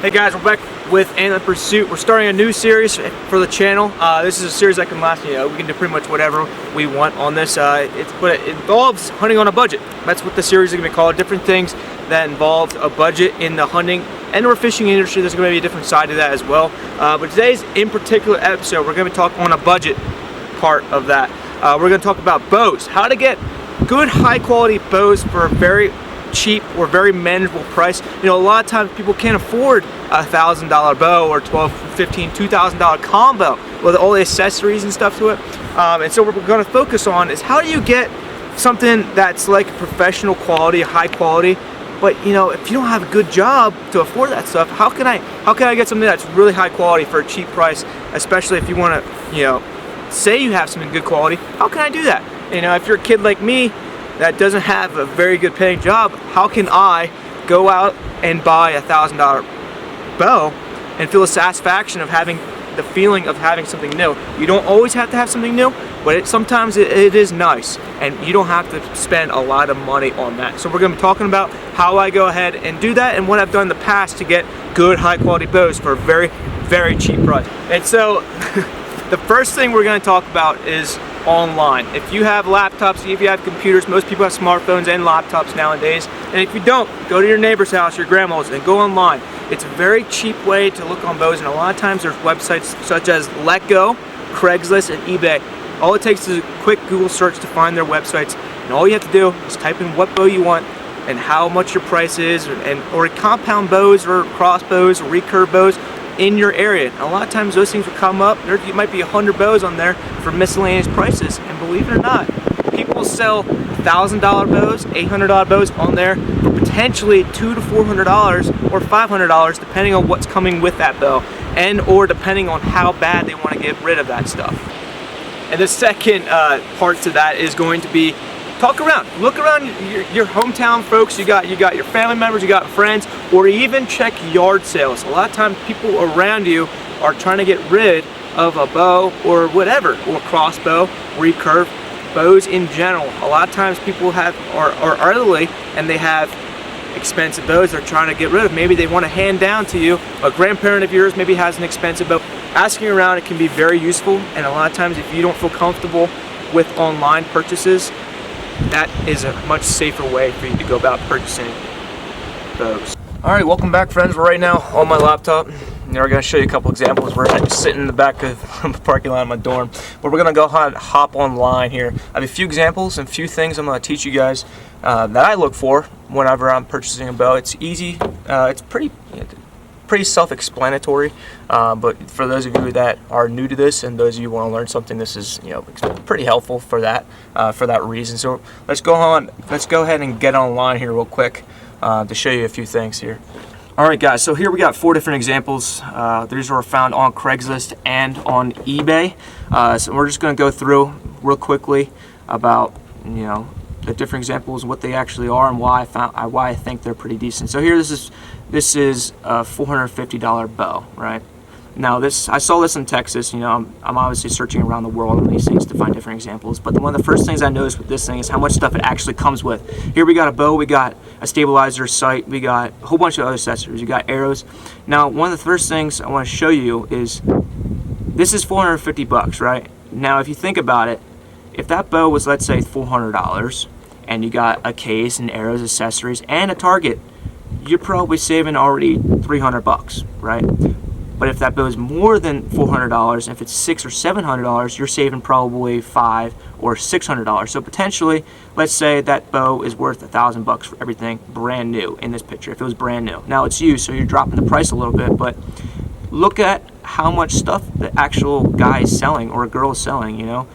Hey guys, we're back with Antlered Pursuit. We're starting a new series for the channel. This is a series that can last, we can do pretty much whatever we want on this. But it involves hunting on a budget. That's what the series is going to be called. Different things that involve a budget in the hunting and or fishing industry. There's going to be a different side to that as well. But today's in particular episode, we're going to talk on a budget part of that. We're going to talk about bows. How to get good high quality bows for a very cheap or very manageable price. A lot of times people can't afford a $1,000 bow or $1,200, $1,500, $2,000 combo with all the accessories and stuff to it. And so what we're going to focus on is how do you get something that's like professional quality, high quality, but if you don't have a good job to afford that stuff, how can I get something that's really high quality for a cheap price, especially if you want to, say you have something good quality, how can I do that? If you're a kid like me that doesn't have a very good paying job, how can I go out and buy a $1,000 bow and feel the satisfaction of having the feeling of having something new? You don't always have to have something new, but sometimes it is nice, and you don't have to spend a lot of money on that. So we're going to be talking about how I go ahead and do that and what I've done in the past to get good high quality bows for a very, very cheap price. And so the first thing we're going to talk about is online. If you have laptops, if you have computers, most people have smartphones and laptops nowadays, and if you don't, go to your neighbor's house, your grandma's, and go online. It's a very cheap way to look on bows, and a lot of times there's websites such as Let Go, Craigslist, and eBay. All it takes is a quick Google search to find their websites, and all you have to do is type in what bow you want and how much your price is, or compound bows or crossbows or recurve bows in your area. And a lot of times those things will come up. There might be 100 bows on there for miscellaneous prices, and believe it or not, people sell $1,000 bows, $800 bows on there for potentially $200 to $400 or $500, depending on what's coming with that bow, and or depending on how bad they want to get rid of that stuff. And the second part to that is going to be talk around, look around your hometown folks. You got your family members, you got friends, or even check yard sales. A lot of times people around you are trying to get rid of a bow or whatever, or crossbow, recurve, bows in general. A lot of times people are elderly and they have expensive bows they're trying to get rid of. Maybe they want to hand down to you. A grandparent of yours maybe has an expensive bow. Asking around, it can be very useful, and a lot of times if you don't feel comfortable with online purchases, that is a much safer way for you to go about purchasing bows. Alright, welcome back, friends. We're right now on my laptop. We're going to show you a couple examples. We're sitting in the back of the parking lot of my dorm, but we're going to go ahead and hop online here. I have a few examples and a few things I'm going to teach you guys that I look for whenever I'm purchasing a bow. It's easy. It's pretty self-explanatory, but for those of you that are new to this and those of you who want to learn something, this is pretty helpful for that reason. So let's go ahead and get online here real quick to show you a few things here. Alright guys, so here we got 4 different examples. These are found on Craigslist and on eBay. So we're just going to go through real quickly about the different examples, what they actually are, and why I think they're pretty decent. So here, this is a $450 bow, right? Now I saw this in Texas. I'm obviously searching around the world on these things to find different examples, but one of the first things I noticed with this thing is how much stuff it actually comes with. Here we got a bow, we got a stabilizer, sight, we got a whole bunch of other accessories, we got arrows. Now one of the first things I want to show you is this is $450, right? Now if you think about it, if that bow was, let's say, $400, and you got a case and arrows, accessories, and a target, you're probably saving already $300, right? But if that bow is more than $400, and if it's $600 or $700, you're saving probably $500 or $600. So potentially, let's say that bow is worth $1,000 for everything brand new in this picture. If it was brand new, now it's used, so you're dropping the price a little bit. But look at how much stuff the actual guy is selling or a girl is selling.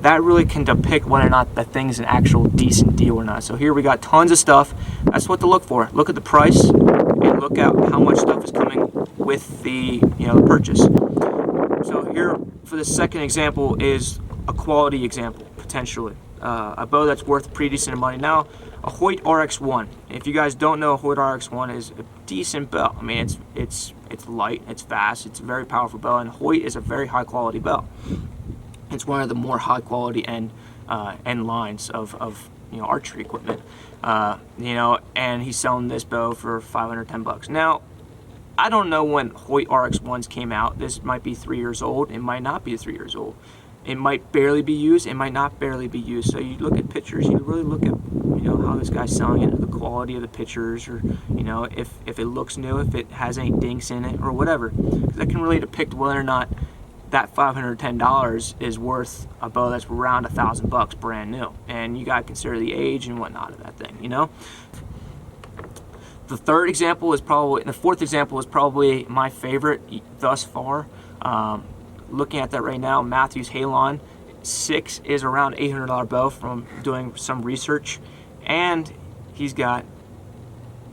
That really can depict whether or not that thing's an actual decent deal or not. So here we got tons of stuff. That's what to look for. Look at the price and look at how much stuff is coming with the the purchase. So here for the second example is a quality example, potentially. A bow that's worth pretty decent money. Now, a Hoyt RX-1. If you guys don't know, a Hoyt RX-1 is a decent bow. I mean, it's light, it's fast, it's a very powerful bow, and Hoyt is a very high quality bow. It's one of the more high quality end lines of archery equipment. And he's selling this bow for $510. Now, I don't know when Hoyt RX1s came out. This might be 3 years old. It might not be 3 years old. It might barely be used. It might not barely be used. So you look at pictures. You really look at, you know, how this guy's selling it, the quality of the pictures, or, you know, if it looks new, if it has any dinks in it, or whatever. Because that can really depict whether or not that $510 is worth a bow that's around $1,000 brand new. And you gotta consider the age and whatnot of that thing, you know. The fourth example is probably my favorite thus far. Looking at that right now, Matthews Halon 6 is around $800 bow from doing some research, and he's got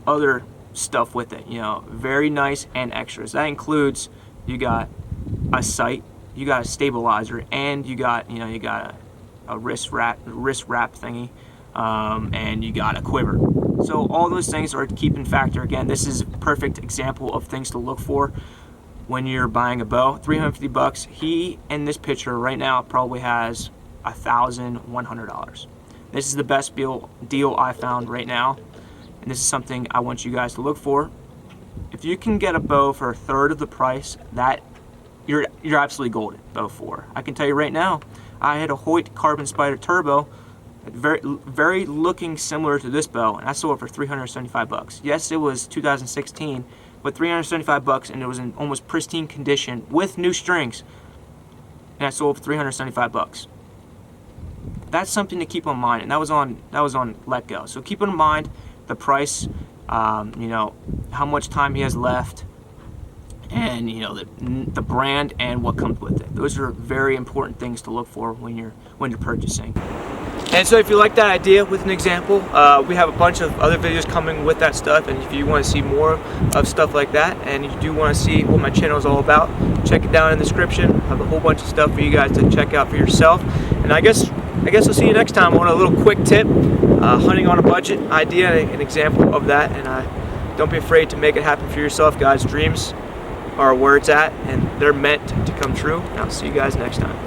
other stuff with it, you know, very nice and extras. That includes, you got a sight, you got a stabilizer, and you got, you know, you got a wrist wrap thingy, and you got a quiver. So all those things are to keep in factor. Again, this is a perfect example of things to look for when you're buying a bow. $350. He, in this picture right now, probably has $1,100. This is the best deal I found right now, and this is something I want you guys to look for. If you can get a bow for a third of the price, that you're absolutely golden bow for. I can tell you right now, I had a Hoyt Carbon Spider Turbo, very looking similar to this bow, and I sold it for $375. Yes, it was 2016. But $375, and it was in almost pristine condition with new strings, and I sold for $375. That's something to keep in mind, and that was on Let Go. So keep in mind the price, you know, how much time he has left, and, you know, the brand and what comes with it. Those are very important things to look for when you're purchasing. And so if you like that idea with an example, we have a bunch of other videos coming with that stuff, and if you want to see more of stuff like that, and you do want to see what my channel is all about, check it down in the description. I have a whole bunch of stuff for you guys to check out for yourself. And I guess I'll see you next time. I want a little quick tip, hunting on a budget idea, an example of that, and don't be afraid to make it happen for yourself, guys. Dreams are where it's at, and they're meant to come true. And I'll see you guys next time.